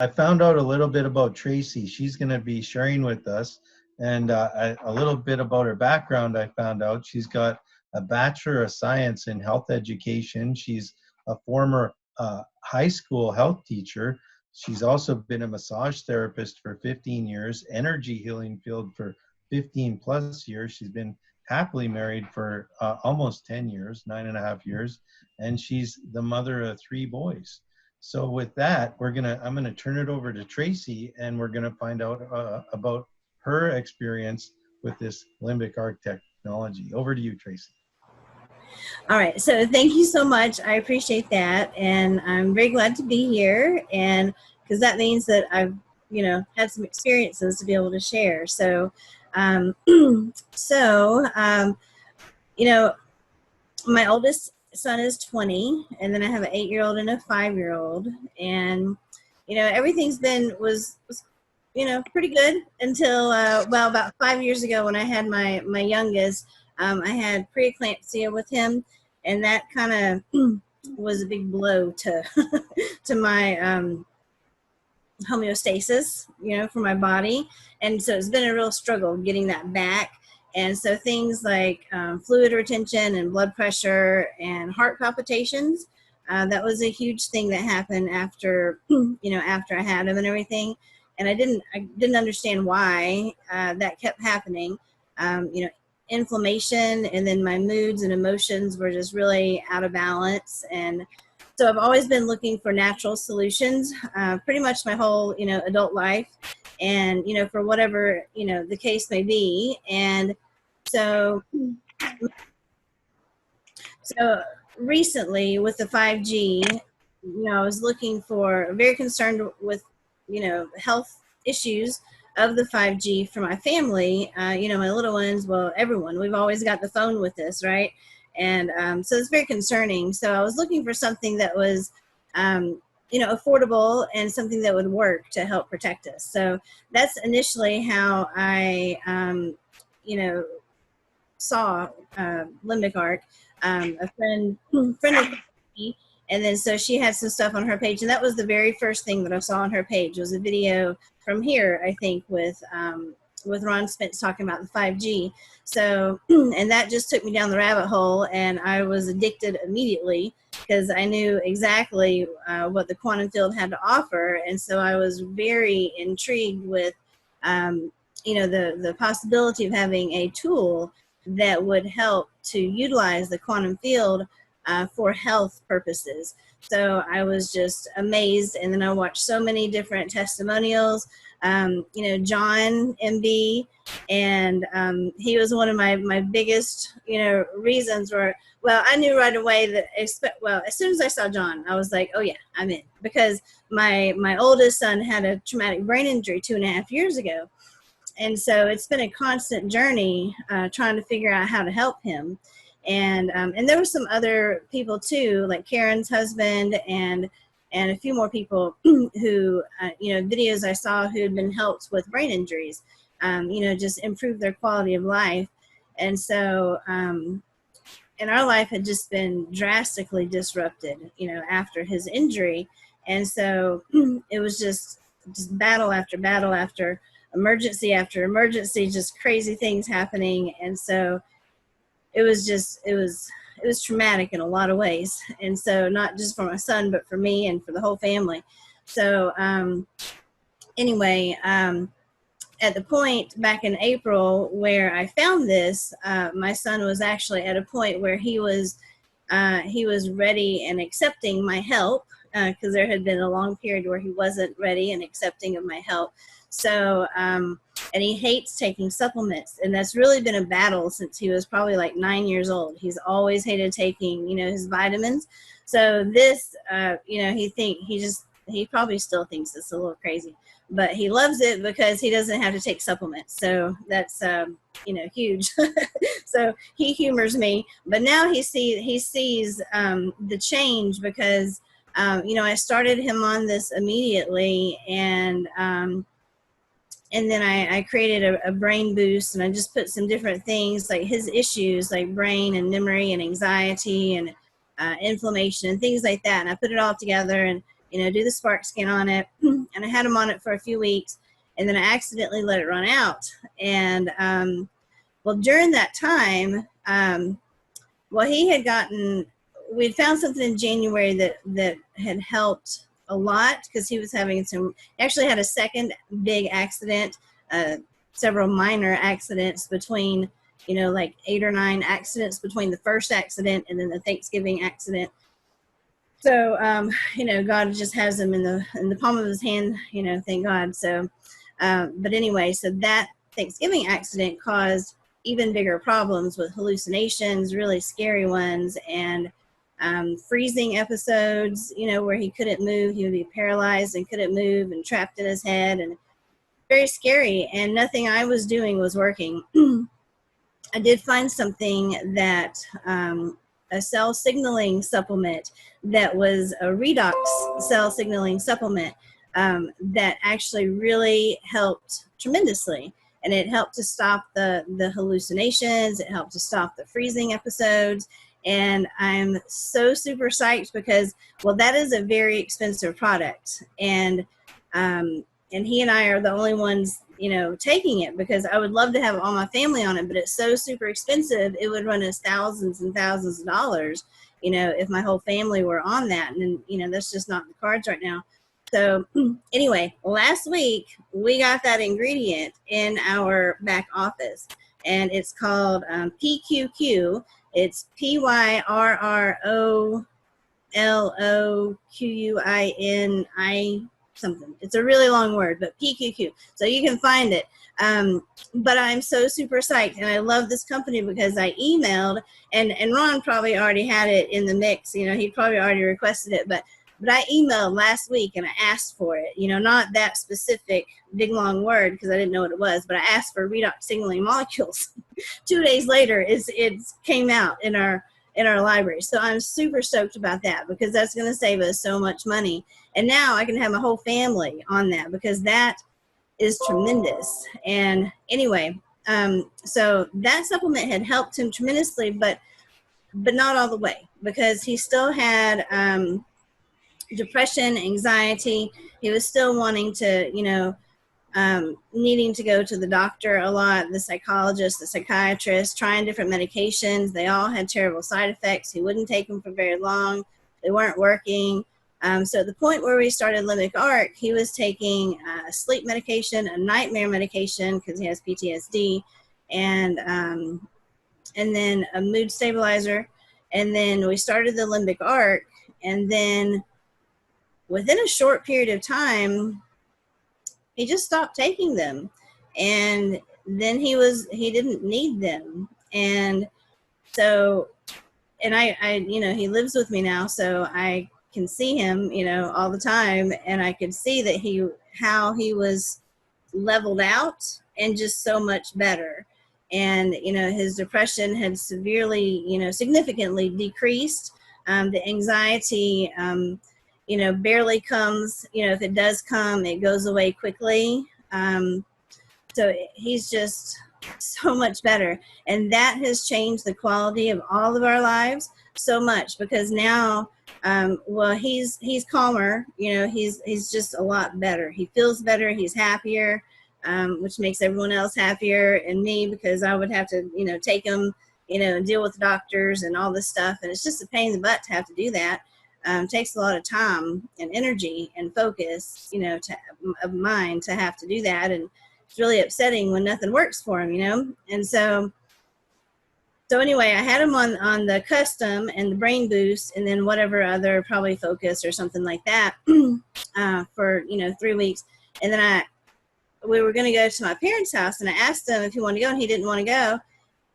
I found out a little bit about Tracy. She's going to be sharing with us, and a little bit about her background. I found out she's got a Bachelor of Science in Health Education. She's a former high school health teacher. She's also been a massage therapist for 15 years, energy healing field for 15 plus years. She's been happily married for almost 10 years, 9.5 years, and she's the mother of 3 boys. So with that, I'm gonna turn it over to Tracy, and we're gonna find out about her experience with this Limbic Arc technology. Over to you, Tracy. All right, so thank you so much. I appreciate that, and I'm very glad to be here, and because that means that I've, had some experiences to be able to share. So, my oldest son is 20, and then I have an 8-year-old and a 5-year-old, and everything's was pretty good until about 5 years ago when I had my youngest. I had preeclampsia with him, and that kind of was a big blow to to my homeostasis, for my body, and so it's been a real struggle getting that back. And so things like fluid retention and blood pressure and heart palpitations, that was a huge thing that happened after, after I had him and everything. And I didn't understand why that kept happening. Inflammation, and then my moods and emotions were just really out of balance. And so I've always been looking for natural solutions, pretty much my whole, adult life. And, for whatever, the case may be. And so recently with the 5G, I was very concerned with, health issues of the 5G for my family, my little ones, well, everyone, we've always got the phone with us, right? And so it's very concerning. So I was looking for something that was, affordable and something that would work to help protect us. So that's initially how I, saw Limbic Arc. A friend of me, and then so she had some stuff on her page, and that was the very first thing that I saw on her page was a video from here, I think, with Ron Spence talking about the 5G. So, and that just took me down the rabbit hole, and I was addicted immediately because I knew exactly what the quantum field had to offer. And so I was very intrigued with, the possibility of having a tool that would help to utilize the quantum field for health purposes. So I was just amazed. And then I watched so many different testimonials. John MB, and he was one of my biggest, reasons where, well, I knew right away that, as soon as I saw John, I was like, oh yeah, I'm in, because my oldest son had a traumatic brain injury 2.5 years ago. And so it's been a constant journey trying to figure out how to help him. And there were some other people too, like Karen's husband and a few more people who, videos I saw who had been helped with brain injuries, just improve their quality of life. And so, and our life had just been drastically disrupted, after his injury. And so it was just battle after battle after emergency after emergency, just crazy things happening. And so it was traumatic in a lot of ways. And so not just for my son, but for me and for the whole family. So anyway, at the point back in April where I found this, my son was actually at a point where he was ready and accepting my help, because there had been a long period where he wasn't ready and accepting of my help. So, and he hates taking supplements, and that's really been a battle since he was probably like 9 years old. He's always hated taking, his vitamins. So this, he probably still thinks it's a little crazy, but he loves it because he doesn't have to take supplements. So that's, huge. So he humors me, but now he sees the change because, I started him on this immediately, and then I created a brain boost, and I just put some different things like his issues, like brain and memory and anxiety and inflammation and things like that. And I put it all together, and do the spark scan on it. And I had him on it for a few weeks, and then I accidentally let it run out. And well, during that time, we'd found something in January that had helped a lot, because he was having he actually had a second big accident, several minor accidents between, like 8 or 9 accidents between the first accident and then the Thanksgiving accident. So, God just has him in the palm of his hand, thank God. So, but anyway, so that Thanksgiving accident caused even bigger problems with hallucinations, really scary ones, and freezing episodes, where he couldn't move. He would be paralyzed and couldn't move and trapped in his head, and very scary. And nothing I was doing was working. I did find something that a cell signaling supplement that was a redox cell signaling supplement that actually really helped tremendously. And it helped to stop the hallucinations. It helped to stop the freezing episodes. And I'm so super psyched because, well, that is a very expensive product. And he and I are the only ones, taking it, because I would love to have all my family on it, but it's so super expensive. It would run us thousands and thousands of dollars, if my whole family were on that. And, that's just not in the cards right now. So anyway, last week we got that ingredient in our back office, and it's called PQQ. It's PYRROLOQUINI something. It's a really long word, but PQQ. So you can find it. But I'm so super psyched, and I love this company because I emailed, and Ron probably already had it in the mix. He probably already requested it, but I emailed last week and I asked for it. Not that specific big long word because I didn't know what it was, but I asked for redox signaling molecules. 2 days later, it came out in our library. So I'm super stoked about that, because that's going to save us so much money. And now I can have my whole family on that, because that is tremendous. And anyway, so that supplement had helped him tremendously, but not all the way, because he still had depression, anxiety. He was still wanting to, needing to go to the doctor a lot, the psychologist, the psychiatrist, trying different medications. They all had terrible side effects. He wouldn't take them for very long. They weren't working. So at the point where we started Limbic Arc, he was taking a sleep medication, a nightmare medication because he has PTSD, and then a mood stabilizer. And then we started the Limbic Arc, and then within a short period of time, he just stopped taking them. And then he didn't need them. And so, and I he lives with me now, so I can see him, all the time. And I could see that how he was leveled out and just so much better. And, his depression had severely, significantly decreased. The anxiety, barely comes. If it does come, it goes away quickly. So he's just so much better. And that has changed the quality of all of our lives so much, because now, he's calmer, he's just a lot better. He feels better. He's happier, which makes everyone else happier, and me, because I would have to, take him, deal with doctors and all this stuff. And it's just a pain in the butt to have to do that. Takes a lot of time and energy and focus, of mind to have to do that. And it's really upsetting when nothing works for him, And so anyway, I had him on the custom and the brain boost, and then whatever other, probably focus or something like that, for, 3 weeks. And then we were going to go to my parents' house, and I asked him if he wanted to go, and he didn't want to go.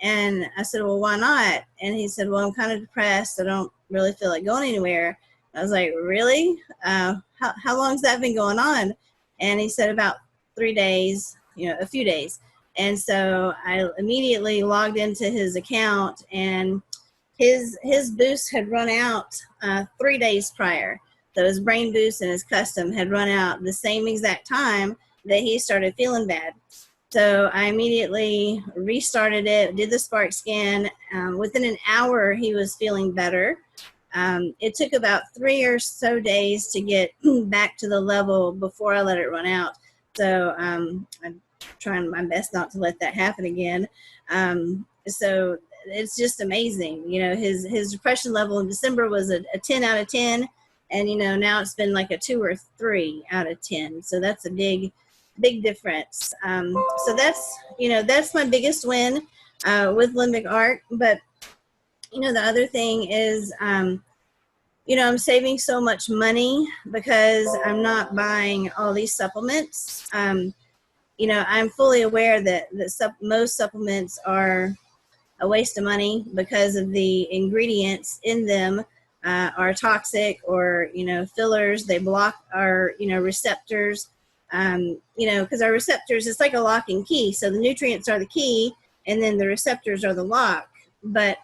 And I said, well, why not? And he said, well, I'm kind of depressed. I don't really feel like going anywhere. I was like, really? How long's that been going on? And he said about 3 days, a few days. And so I immediately logged into his account, and his boost had run out 3 days prior. So his brain boost and his custom had run out the same exact time that he started feeling bad. So I immediately restarted it, did the spark scan. Within an hour, he was feeling better. It took about 3 or so days to get back to the level before I let it run out. So I'm trying my best not to let that happen again. So it's just amazing. You know, his depression level in December was a 10 out of 10. And, you know, now it's been like a 2 or 3 out of 10. So that's a big difference. So that's, you know, that's my biggest win with Limbic Arc. But, you know, the other thing is, you know, I'm saving so much money because I'm not buying all these supplements. You know, I'm fully aware that most supplements are a waste of money because of the ingredients in them are toxic, or, you know, fillers. They block our, you know, receptors. You know, because our receptors, it's like a lock and key. So the nutrients are the key, and then the receptors are the lock. But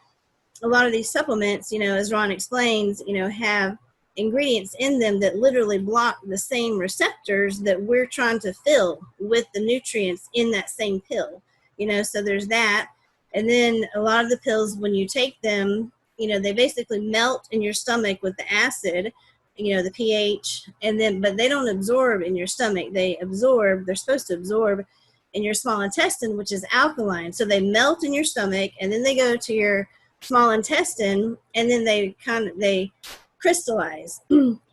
a lot of these supplements, you know, as Ron explains, you know, have ingredients in them that literally block the same receptors that we're trying to fill with the nutrients in that same pill. You know, so there's that. And then a lot of the pills, when you take them, you know, they basically melt in your stomach with the acid, you know, the pH, and then, but they don't absorb in your stomach. They're supposed to absorb in your small intestine, which is alkaline. So they melt in your stomach, and then they go to your small intestine, and then they crystallize,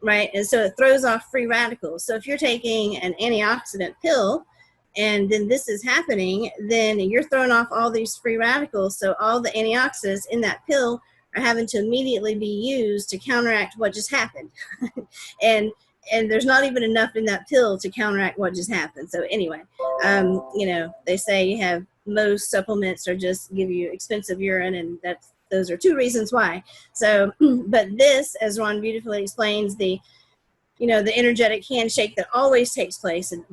right? And so it throws off free radicals. So if you're taking an antioxidant pill and then this is happening, then you're throwing off all these free radicals. So all the antioxidants in that pill are having to immediately be used to counteract what just happened. and there's not even enough in that pill to counteract what just happened. So anyway, you know, they say you have most supplements are just give you expensive urine, and those are 2 reasons why. So, but this, as Ron beautifully explains, the, you know, the energetic handshake that always takes place, and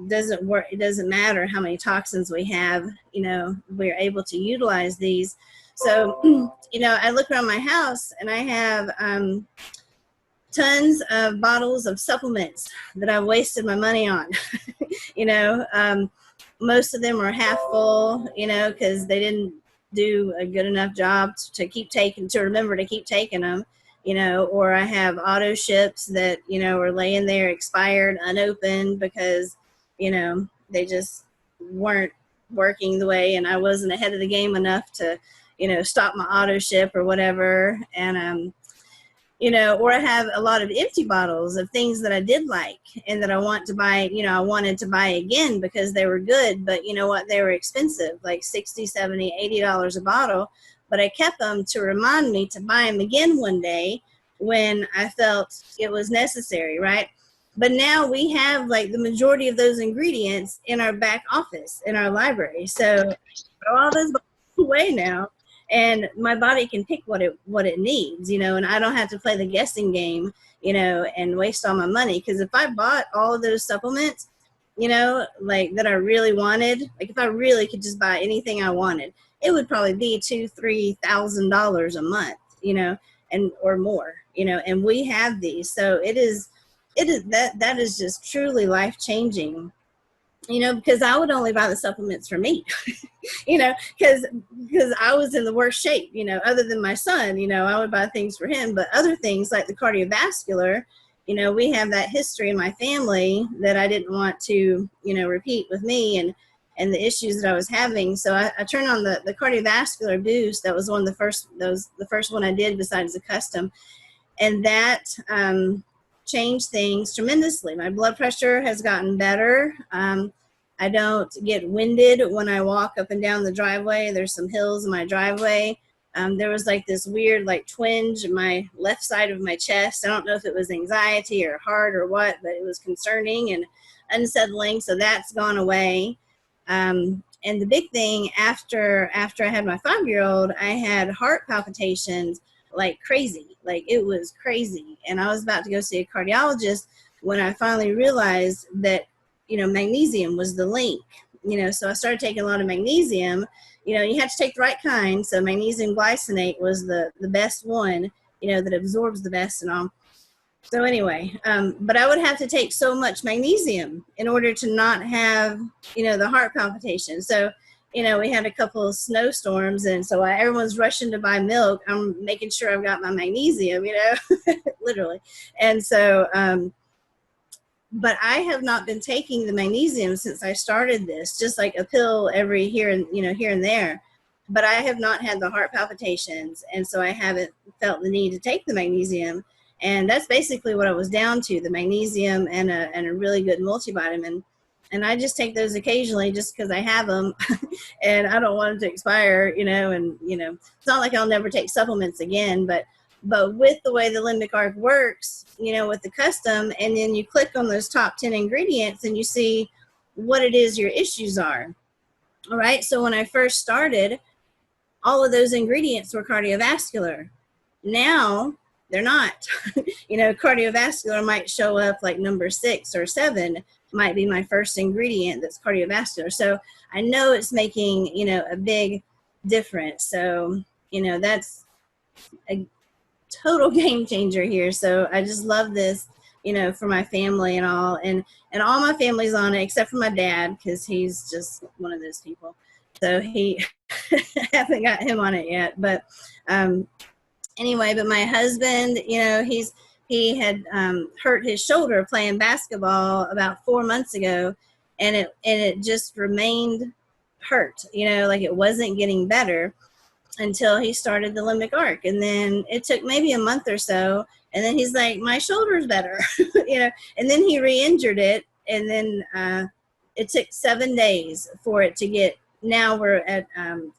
doesn't work. It doesn't matter how many toxins we have, you know, we're able to utilize these. So, you know, I look around my house and I have tons of bottles of supplements that I've wasted my money on. You know, most of them are half full, you know, because they didn't do a good enough job to remember to keep taking them, you know, or I have auto ships that, you know, are laying there expired, unopened, because, you know, they just weren't working the way, and I wasn't ahead of the game enough to, you know, stop my auto ship or whatever. And, you know, or I have a lot of empty bottles of things that I did like and that I want to buy, you know, I wanted to buy again because they were good, but you know what, they were expensive, like $60, $70, $80 a bottle, but I kept them to remind me to buy them again one day when I felt it was necessary, right? But now we have like the majority of those ingredients in our back office, in our library. So throw all those bottles away now, and my body can pick what it needs, you know, and I don't have to play the guessing game, you know, and waste all my money. Because if I bought all of those supplements, you know, like that I really wanted, like if I really could just buy anything I wanted, it would probably be $2,000-$3,000 a month, you know, and or more, you know. And we have these, so it is that is just truly life changing, you know, because I would only buy the supplements for me. You know, because I was in the worst shape, you know, other than my son, you know, I would buy things for him, but other things like the cardiovascular, you know, we have that history in my family that I didn't want to, you know, repeat with me and the issues that I was having. So I turned on the cardiovascular boost. That was the first one I did besides the custom. And that changed things tremendously. My blood pressure has gotten better. I don't get winded when I walk up and down the driveway. There's some hills in my driveway. There was like this weird like twinge in my left side of my chest. I don't know if it was anxiety or heart or what, but it was concerning and unsettling. So that's gone away. And the big thing after I had my 5-year-old, I had heart palpitations like crazy. Like it was crazy. And I was about to go see a cardiologist when I finally realized that, you know, magnesium was the link, you know. So I started taking a lot of magnesium. You know, you have to take the right kind. So magnesium glycinate was the best one, you know, that absorbs the best and all. So anyway, but I would have to take so much magnesium in order to not have, you know, the heart palpitation. So you know, we had a couple of snowstorms, and so while everyone's rushing to buy milk, I'm making sure I've got my magnesium, you know, literally. And so, but I have not been taking the magnesium since I started this, just like a pill every here and, you know, here and there. But I have not had the heart palpitations, and so I haven't felt the need to take the magnesium. And that's basically what I was down to, the magnesium and a really good multivitamin. And I just take those occasionally just because I have them and I don't want them to expire, you know, and, you know, it's not like I'll never take supplements again, but with the way the Limbic Arc works, you know, with the custom, and then you click on those top 10 ingredients and you see what it is your issues are. All right. So when I first started, all of those ingredients were cardiovascular. Now they're not. You know, cardiovascular might show up like number 6 or 7 might be my first ingredient that's cardiovascular. So I know it's making, you know, a big difference. So, you know, that's a total game changer here. So I just love this, you know, for my family and all, and all my family's on it except for my dad, because he's just one of those people. So he haven't got him on it yet. But anyway, but my husband, you know, he had hurt his shoulder playing basketball about 4 months ago, and it just remained hurt, you know, like it wasn't getting better until he started the Limbic Arc. And then it took maybe a month or so, and then he's like, my shoulder's better, you know, and then he re-injured it, and then it took 7 days for it to get, now we're at,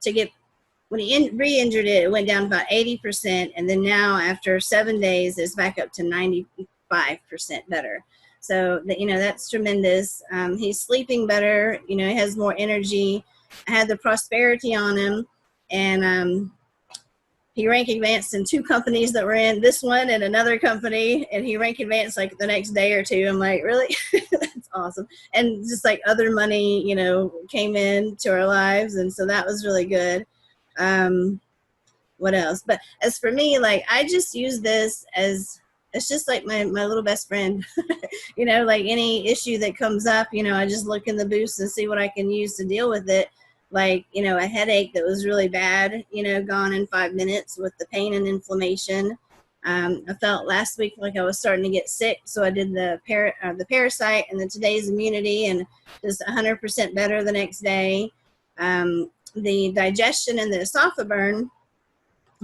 to get, when he re-injured it, it went down about 80%, and then now after 7 days, it's back up to 95% better. So, you know, that's tremendous. He's sleeping better, you know, he has more energy. I had the prosperity on him, and he rank advanced in 2 companies that were in, this one and another company, and he rank advanced like the next day or 2. I'm like, really? That's awesome. And just like other money, you know, came into our lives, and so that was really good. What else? But as for me, like, I just use this as, it's just like my little best friend. You know, like any issue that comes up, you know, I just look in the boost and see what I can use to deal with it. Like, you know, a headache that was really bad, you know, gone in 5 minutes with the pain and inflammation. I felt last week like I was starting to get sick, so I did the parasite and the today's immunity, and just 100% better the next day. The digestion and the esophaburn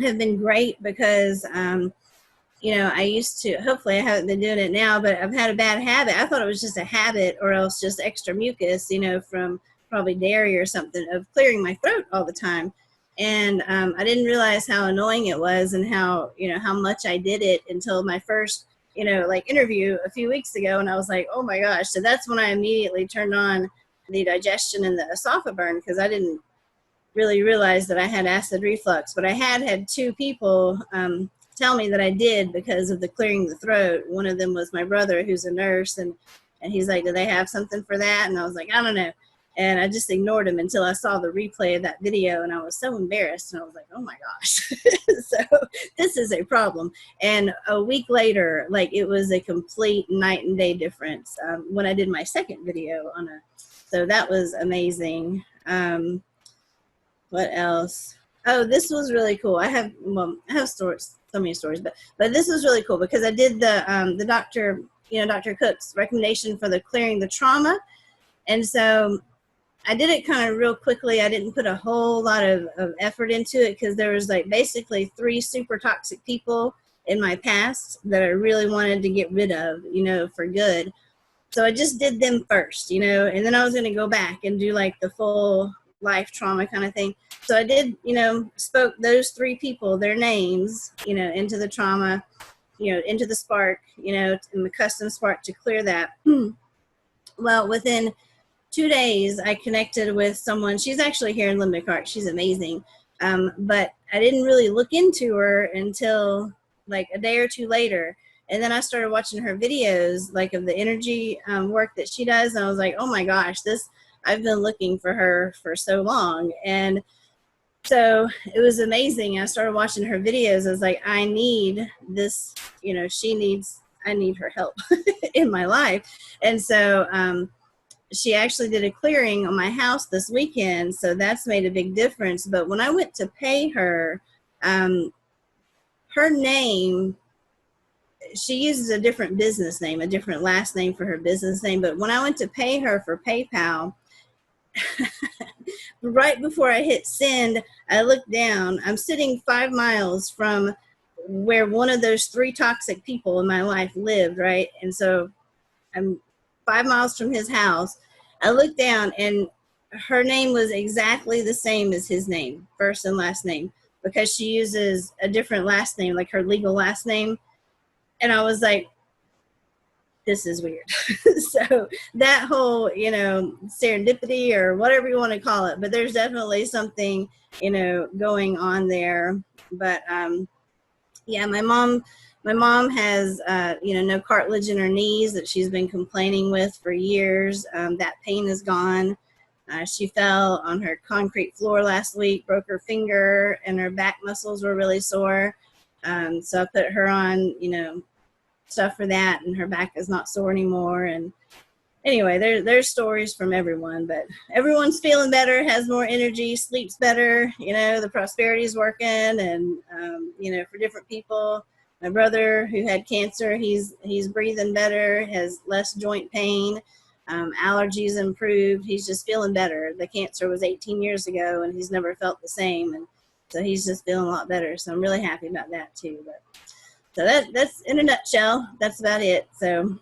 have been great because, you know, I used to, hopefully I haven't been doing it now, but I've had a bad habit. I thought it was just a habit, or else just extra mucus, you know, from probably dairy or something, of clearing my throat all the time. And I didn't realize how annoying it was, and how, you know, how much I did it until my first, you know, like interview a few weeks ago. And I was like, oh my gosh. So that's when I immediately turned on the digestion and the esophaburn, because I didn't really realize that I had acid reflux. But I had 2 people tell me that I did because of the clearing the throat. One of them was my brother, who's a nurse, and he's like, do they have something for that? And I was like, I don't know. And I just ignored him until I saw the replay of that video, and I was so embarrassed, and I was like, oh my gosh. So this is a problem. And a week later, like, it was a complete night and day difference when I did my second video on so that was amazing. What else? Oh, this was really cool. I have stories, so many stories, but this was really cool because I did the doctor, you know, Dr. Cook's recommendation for the clearing the trauma. And so I did it kind of real quickly. I didn't put a whole lot of effort into it, because there was like basically 3 super toxic people in my past that I really wanted to get rid of, you know, for good. So I just did them first, you know, and then I was going to go back and do like the full life trauma kind of thing. So I did, you know, spoke those 3 people, their names, you know, into the trauma, you know, into the spark, you know, in the custom spark to clear that. Well, within 2 days, I connected with someone. She's actually here in Limbic Arc. She's amazing. But I didn't really look into her until like a day or 2 later. And then I started watching her videos, like of the energy work that she does. And I was like, oh my gosh, I've been looking for her for so long. And so it was amazing. I started watching her videos. I was like, I need this, you know, I need her help in my life. And so, she actually did a clearing on my house this weekend, so that's made a big difference. But when I went to pay her, her name, she uses a different business name, a different last name for her business name. But when I went to pay her for PayPal, right before I hit send, I looked down. I'm sitting 5 miles from where one of those 3 toxic people in my life lived, right? And so I'm 5 miles from his house. I looked down, and her name was exactly the same as his name, first and last name, because she uses a different last name, like her legal last name. And I was like, this is weird. So that whole, serendipity or whatever you want to call it, but there's definitely something, going on there. But yeah, my mom has, no cartilage in her knees that she's been complaining with for years. That pain is gone. She fell on her concrete floor last week, broke her finger, and her back muscles were really sore. So I put her on, stuff for that, and her back is not sore anymore. And anyway, there's stories from everyone, but everyone's feeling better, has more energy, sleeps better. The prosperity's working, and for different people. My brother, who had cancer, he's breathing better, has less joint pain, allergies improved. He's just feeling better. The cancer was 18 years ago, and he's never felt the same, and so he's just feeling a lot better. So I'm really happy about that too. But so that's in a nutshell. That's about it. So